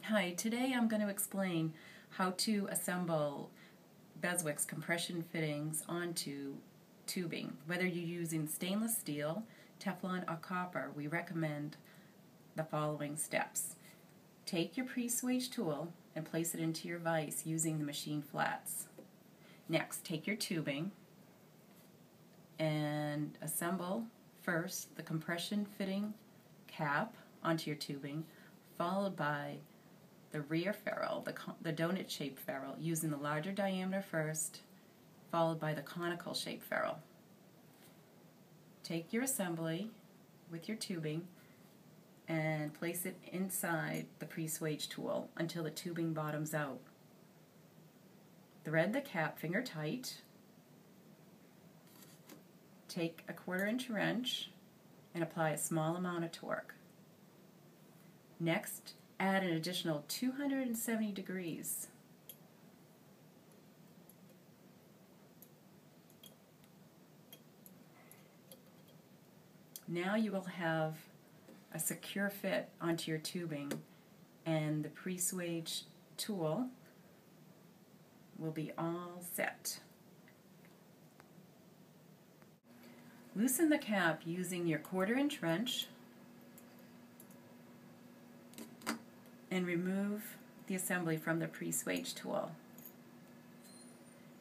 Hi, today I'm going to explain how to assemble Beswick's compression fittings onto tubing. Whether you're using stainless steel, Teflon, or copper, we recommend the following steps. Take your pre-swage tool and place it into your vise using the machine flats. Next, take your tubing and assemble first the compression fitting cap onto your tubing, followed by the rear ferrule, the donut-shaped ferrule, using the larger diameter first, followed by the conical-shaped ferrule. Take your assembly with your tubing and place it inside the pre-swage tool until the tubing bottoms out. Thread the cap finger tight. Take a 1/4-inch wrench and apply a small amount of torque. Next, add an additional 270 degrees. Now you will have a secure fit onto your tubing, and the pre-swage tool will be all set. Loosen the cap using your 1/4-inch wrench and remove the assembly from the pre-swage tool.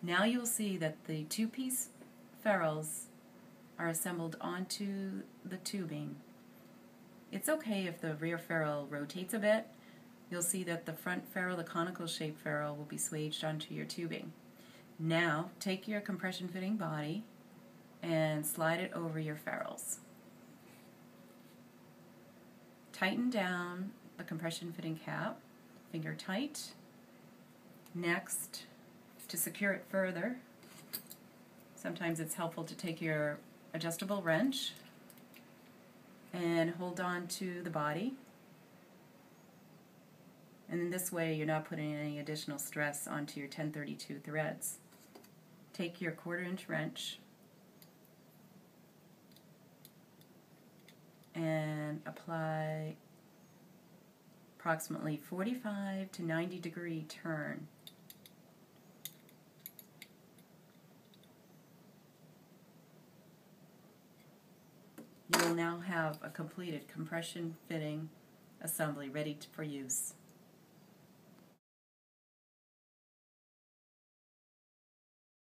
Now you'll see that the two-piece ferrules are assembled onto the tubing. It's okay if the rear ferrule rotates a bit. You'll see that the front ferrule, the conical-shaped ferrule, will be swaged onto your tubing. Now take your compression fitting body and slide it over your ferrules. Tighten down the compression fitting cap, finger tight. Next, to secure it further, sometimes it's helpful to take your adjustable wrench and hold on to the body. And in this way, you're not putting any additional stress onto your 1032 threads. Take your 1/4-inch wrench and apply approximately 45 to 90 degree turn. You will now have a completed compression fitting assembly ready for use.